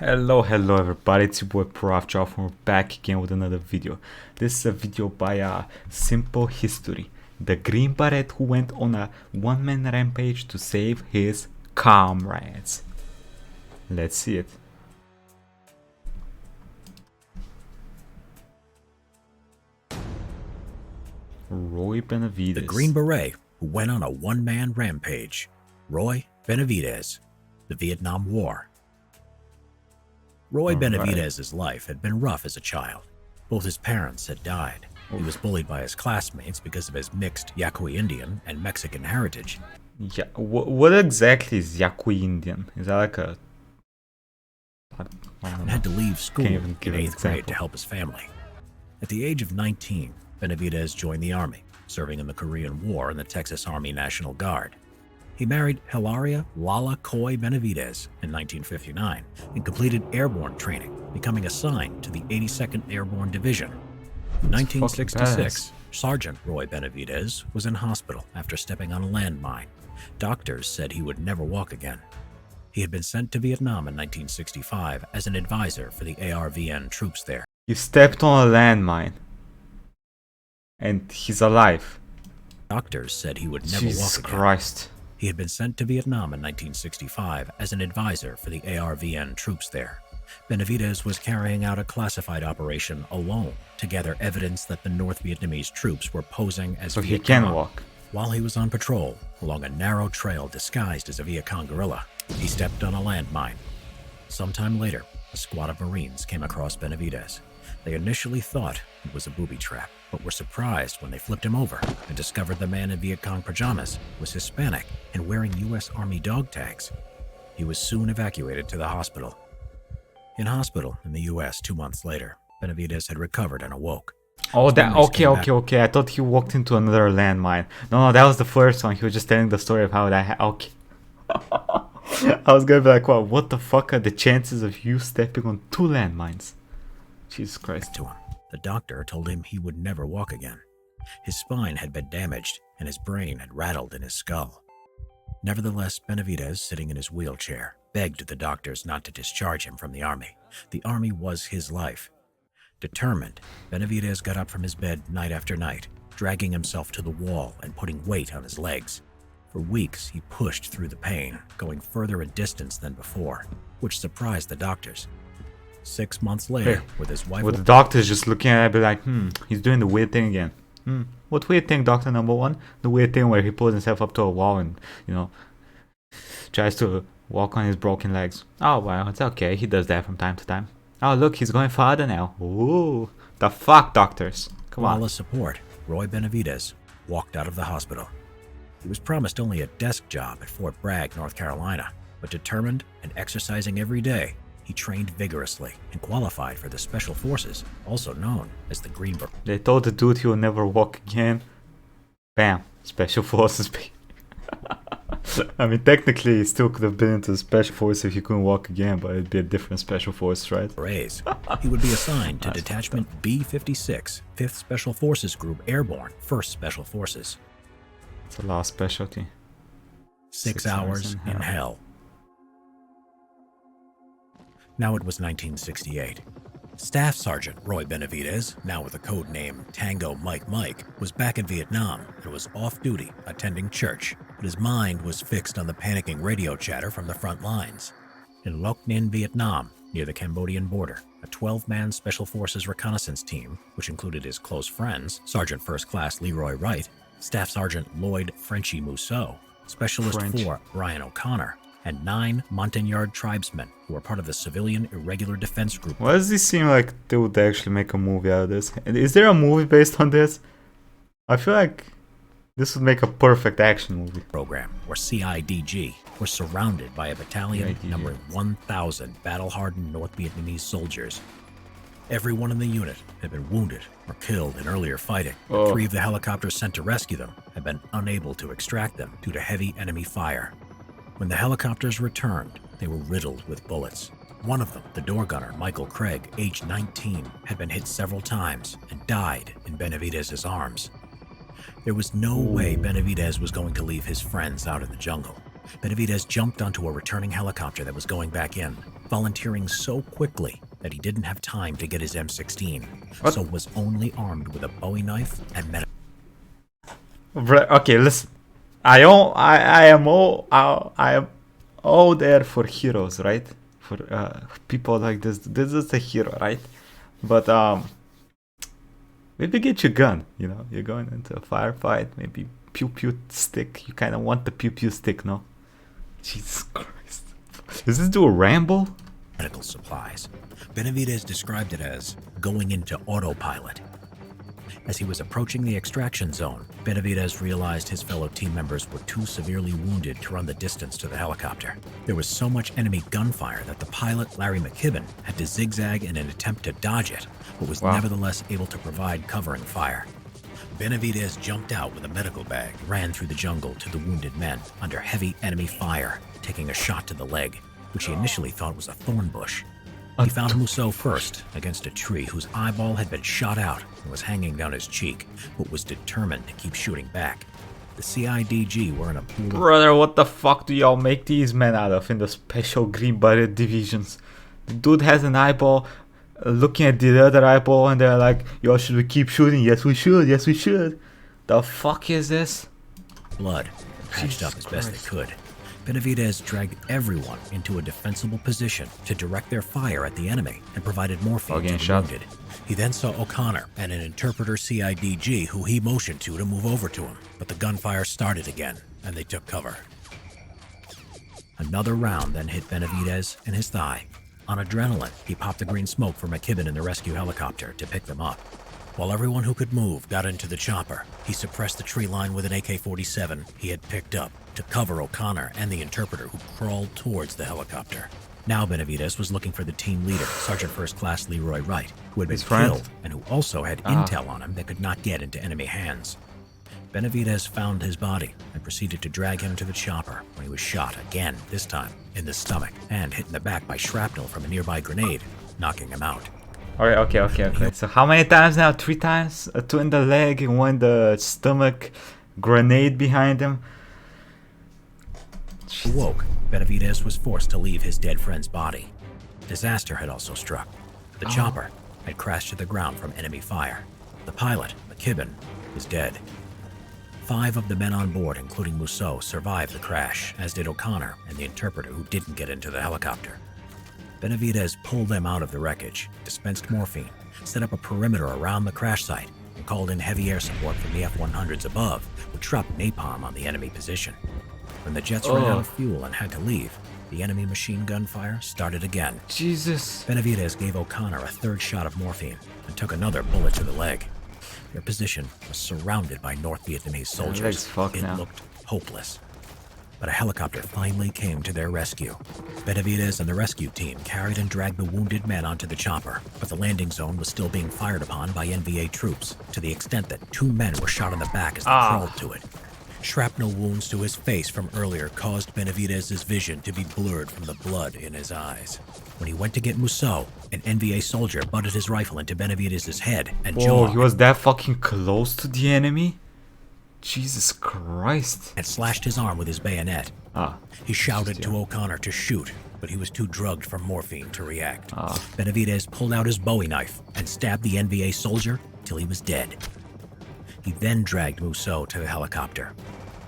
Hello everybody, it's your boy Proftrof and we're back again with another video. This is a video by Simple History, the Green Beret who went on a one-man rampage to save his comrades. Let's see it. Roy Benavides. The Green Beret who went on a one-man rampage. Roy Benavides. The Vietnam War. Roy Benavides' life had been rough as a child. Both his parents had died. He was bullied by his classmates because of his mixed Yaqui Indian and Mexican heritage. Yeah, what exactly is Yaqui Indian? Is that like a... And had to leave school in give an 8th grade example. to help his family. At the age of 19, Benavides joined the Army, serving in the Korean War in the Texas Army National Guard. He married Hilaria Lala Coy Benavides in 1959 and completed airborne training, becoming assigned to the 82nd Airborne Division. In 1966, Sergeant Roy Benavides was in hospital after stepping on a landmine. Doctors said he would never walk again. He had been sent to Vietnam in 1965 as an advisor for the ARVN troops there. You stepped on a landmine. And he's alive. Doctors said he would never Jesus walk again. Christ. He had been sent to Vietnam in 1965 as an advisor for the ARVN troops there. Benavides was carrying out a classified operation alone to gather evidence that the North Vietnamese troops were posing as So Viet he can Cong. walk. While he was on patrol along a narrow trail disguised as a Viet Cong guerrilla, he stepped on a landmine. Sometime later, a squad of Marines came across Benavides. They initially thought it was a booby trap, but were surprised when they flipped him over and discovered the man in Viet Cong pajamas was Hispanic and wearing U.S. Army dog tags. He was soon evacuated to the hospital. In hospital in the U.S. 2 months later, Benavides had recovered and awoke. Oh, His that memories okay, came okay, back. okay. I thought he walked into another landmine. No, that was the first one. He was just telling the story of how that. Okay. I was gonna be like, wow, what the fuck are the chances of you stepping on two landmines? Jesus Christ. To him. The doctor told him he would never walk again. His spine had been damaged and his brain had rattled in his skull. Nevertheless, Benavides, sitting in his wheelchair, begged the doctors not to discharge him from the army. The army was his life. Determined, Benavides got up from his bed night after night, dragging himself to the wall and putting weight on his legs. For weeks, he pushed through the pain, going further in distance than before, which surprised the doctors. 6 months later, Hey, with his wife... With the doctors just looking at it, be like, he's doing the weird thing again. What weird thing, doctor number one? The weird thing where he pulls himself up to a wall and, tries to walk on his broken legs. Oh, well, it's okay. He does that from time to time. Oh, look, he's going farther now. Ooh, the fuck, doctors. Come on. With support, Roy Benavides walked out of the hospital. He was promised only a desk job at Fort Bragg, North Carolina, but determined and exercising every day, he trained vigorously and qualified for the Special Forces, also known as the Green Beret. They told the dude he will never walk again. Bam. Special Forces. I mean, technically, he still could have been into the Special Forces if he couldn't walk again, but it'd be a different Special Force, right? He would be assigned to Detachment B-56, 5th Special Forces Group Airborne, 1st Special Forces. It's a last specialty. 6 hours in hell. Now it was 1968. Staff Sergeant Roy Benavides, now with the code name Tango Mike Mike, was back in Vietnam and was off duty attending church, but his mind was fixed on the panicking radio chatter from the front lines. In Loc Ninh, Vietnam, near the Cambodian border, a 12-man Special Forces reconnaissance team, which included his close friends, Sergeant First Class Leroy Wright, Staff Sergeant Lloyd Frenchy Mousseau, Specialist French. 4 Brian O'Connor, and 9 Montagnard tribesmen who were part of the Civilian Irregular Defense Group. Why does this seem like they would actually make a movie out of this? And is there a movie based on this? I feel like this would make a perfect action movie. Program, or CIDG, was surrounded by a battalion CIDG. numbering 1,000 battle-hardened North Vietnamese soldiers. Everyone in the unit had been wounded or killed in earlier fighting. Oh. 3 of the helicopters sent to rescue them had been unable to extract them due to heavy enemy fire. When the helicopters returned, they were riddled with bullets. One of them, the door gunner Michael Craig, aged 19, had been hit several times and died in Benavides' arms. There was no way Benavides was going to leave his friends out in the jungle. Benavides jumped onto a returning helicopter that was going back in, volunteering so quickly that he didn't have time to get his M16, What? so was only armed with a Bowie knife and medical. Okay, listen. I am all there for heroes, right? For people like this. This is a hero, right? But maybe get your gun. You know, you're going into a firefight. Maybe pew pew stick. You kind of want the pew pew stick, no? Jesus Christ. Does this do a ramble? Medical supplies. Benavidez described it as going into autopilot. As he was approaching the extraction zone, Benavidez realized his fellow team members were too severely wounded to run the distance to the helicopter. There was so much enemy gunfire that the pilot, Larry McKibben, had to zigzag in an attempt to dodge it, but was nevertheless able to provide covering fire. Benavidez jumped out with a medical bag, ran through the jungle to the wounded men under heavy enemy fire, taking a shot to the leg, which he initially thought was a thorn bush. He found Musso first, against a tree whose eyeball had been shot out and was hanging down his cheek, but was determined to keep shooting back. The CIDG were in a pool of... Brother, what the fuck do y'all make these men out of in the special Green Beret divisions? The dude has an eyeball, looking at the other eyeball, and they're like, yo, should we keep shooting? Yes, we should. Yes, we should. The fuck is this? blood, patched up as best they could. Benavidez dragged everyone into a defensible position to direct their fire at the enemy and provided morphine to the wounded. He then saw O'Connor and an interpreter CIDG who he motioned to move over to him, but the gunfire started again and they took cover. Another round then hit Benavidez in his thigh. On adrenaline, he popped the green smoke for McKibben in the rescue helicopter to pick them up. While everyone who could move got into the chopper, he suppressed the tree line with an AK-47 he had picked up to cover O'Connor and the interpreter who crawled towards the helicopter. Now Benavidez was looking for the team leader, Sergeant First Class Leroy Wright, who had been killed and who also had intel on him that could not get into enemy hands. Benavidez found his body and proceeded to drag him to the chopper when he was shot again, this time in the stomach, and hit in the back by shrapnel from a nearby grenade, knocking him out. Okay. So how many times now? 3 times? 2 in the leg and 1 in the stomach. Grenade behind him. He woke. Benavidez was forced to leave his dead friend's body. Disaster had also struck. The chopper had crashed to the ground from enemy fire. The pilot, McKibben, was dead. 5 of the men on board, including Musso, survived the crash, as did O'Connor and the interpreter who didn't get into the helicopter. Benavidez pulled them out of the wreckage, dispensed morphine, set up a perimeter around the crash site, and called in heavy air support from the F-100s above, which dropped napalm on the enemy position. When the jets ran out of fuel and had to leave, the enemy machine gun fire started again. Jesus. Benavidez gave O'Connor a 3rd shot of morphine and took another bullet to the leg. Their position was surrounded by North Vietnamese soldiers. It looked hopeless. But a helicopter finally came to their rescue. Benavidez and the rescue team carried and dragged the wounded men onto the chopper, but the landing zone was still being fired upon by NVA troops, to the extent that 2 men were shot in the back as they crawled to it. Shrapnel wounds to his face from earlier caused Benavidez's vision to be blurred from the blood in his eyes. When he went to get Musso, an NVA soldier butted his rifle into Benavidez's head and jaw. Oh, he was that fucking close to the enemy? Jesus Christ. And slashed his arm with his bayonet. He shouted to O'Connor to shoot, but he was too drugged from morphine to react. Benavidez pulled out his Bowie knife and stabbed the NVA soldier till he was dead. He then dragged Musso to the helicopter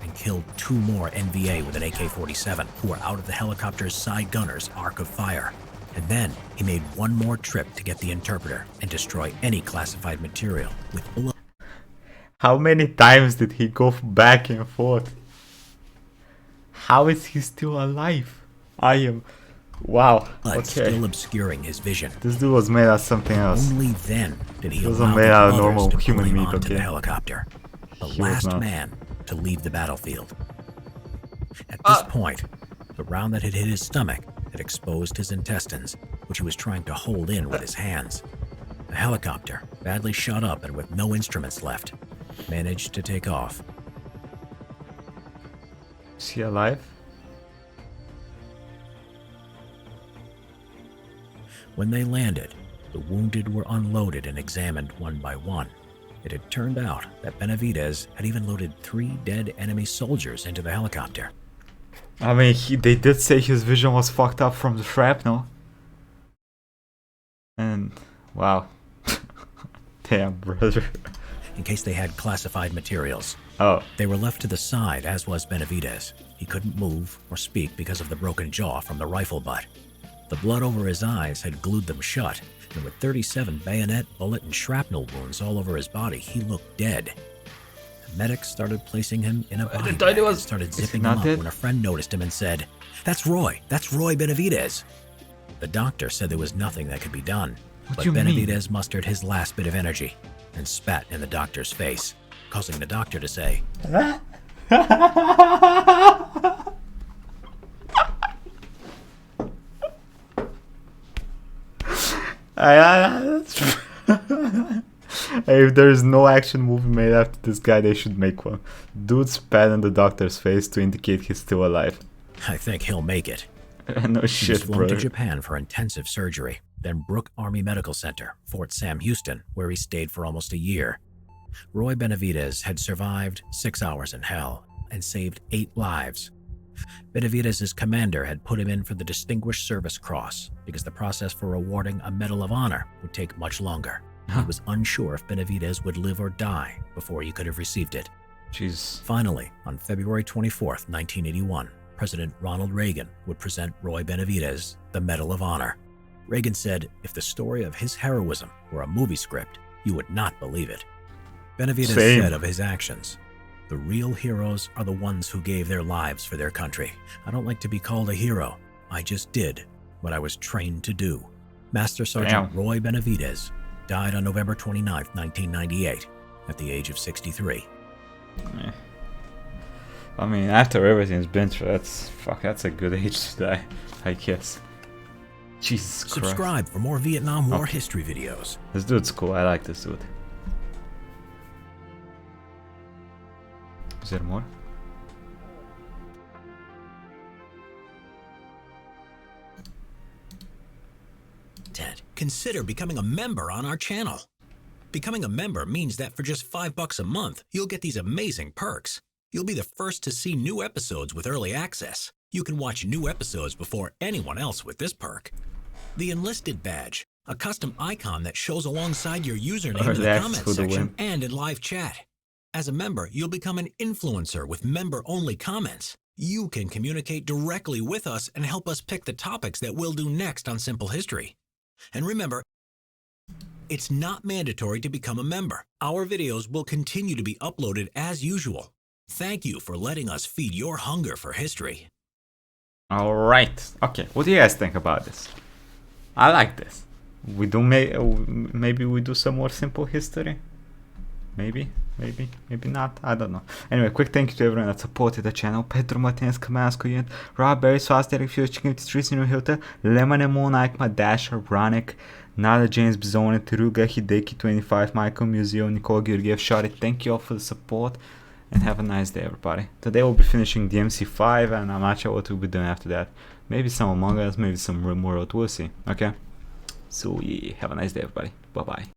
and killed 2 more NVA with an AK-47 who were out of the helicopter's side gunner's arc of fire. And then he made 1 more trip to get the interpreter and destroy any classified material with blood. How many times did he go back and forth? How is he still alive? Wow. Still obscuring his vision. This dude was made out of something else. Only then did he wasn't made out of normal human meat, the helicopter. The last man to leave the battlefield. At this point, the round that had hit his stomach had exposed his intestines, which he was trying to hold in with his hands. The helicopter, badly shot up and with no instruments left, managed to take off. Is he alive? When they landed, the wounded were unloaded and examined one by one. It had turned out that Benavidez had even loaded 3 dead enemy soldiers into the helicopter. I mean, they did say his vision was fucked up from the shrapnel. And wow. Damn, brother. in case they had classified materials. Oh. They were left to the side, as was Benavidez. He couldn't move or speak because of the broken jaw from the rifle butt. The blood over his eyes had glued them shut, and with 37 bayonet, bullet, and shrapnel wounds all over his body, he looked dead. Medics started placing him in a body bag and started zipping him up when a friend noticed him and said, "That's Roy Benavidez." The doctor said there was nothing that could be done, but Benavidez mustered his last bit of energy and spat in the doctor's face, causing the doctor to say, If there is no action movie made after this guy, they should make one. Dude spat in the doctor's face to indicate he's still alive. "I think he'll make it." No He was shit, flown bro. to Japan for intensive surgery, then Brooke Army Medical Center, Fort Sam Houston, where he stayed for almost a year. Roy Benavidez had survived 6 hours in hell and saved 8 lives. Benavidez's commander had put him in for the Distinguished Service Cross because the process for awarding a Medal of Honor would take much longer. He was unsure if Benavidez would live or die before he could have received it. Jeez. Finally, on February 24th, 1981, President Ronald Reagan would present Roy Benavidez the Medal of Honor. Reagan said if the story of his heroism were a movie script, you would not believe it. Benavidez said of his actions, "The real heroes are the ones who gave their lives for their country. I don't like to be called a hero. I just did what I was trained to do." Master Sergeant Roy Benavidez died on November 29th, 1998, at the age of 63. Yeah. I mean, after everything's been through, that's a good age to die, I guess. Jesus Christ. Subscribe for more Vietnam War history videos. This dude's cool. I like this dude. Is there more? Consider becoming a member on our channel. Becoming a member means that for just $5 a month, you'll get these amazing perks. You'll be the first to see new episodes with early access. You can watch new episodes before anyone else with this perk. The Enlisted Badge, a custom icon that shows alongside your username in the comments section and in live chat. As a member, you'll become an influencer with member-only comments. You can communicate directly with us and help us pick the topics that we'll do next on Simple History. And remember, it's not mandatory to become a member. Our videos will continue to be uploaded as usual. Thank you for letting us feed your hunger for history. Alright. Okay, what do you guys think about this? I like this. We do maybe we do some more Simple History? Maybe not, I don't know. Anyway, quick thank you to everyone that supported the channel. Petro Martinez, Kamansko Unit, Rob Berry, Swastik, Fuse, Chicken, Tristan Hilta, Lemon and Moon, Aikma, Dasher, Ronick, Nada, James Bizone, Teruga, Hideki 25, Michael Museo, Nicole Georgiev, Shotty. Thank you all for the support and have a nice day, everybody. Today we'll be finishing the MC5 and I'm not sure what we'll be doing after that. Maybe some Among Us, maybe some Rimworld, we'll see. Okay? So yeah, have a nice day, everybody. Bye bye.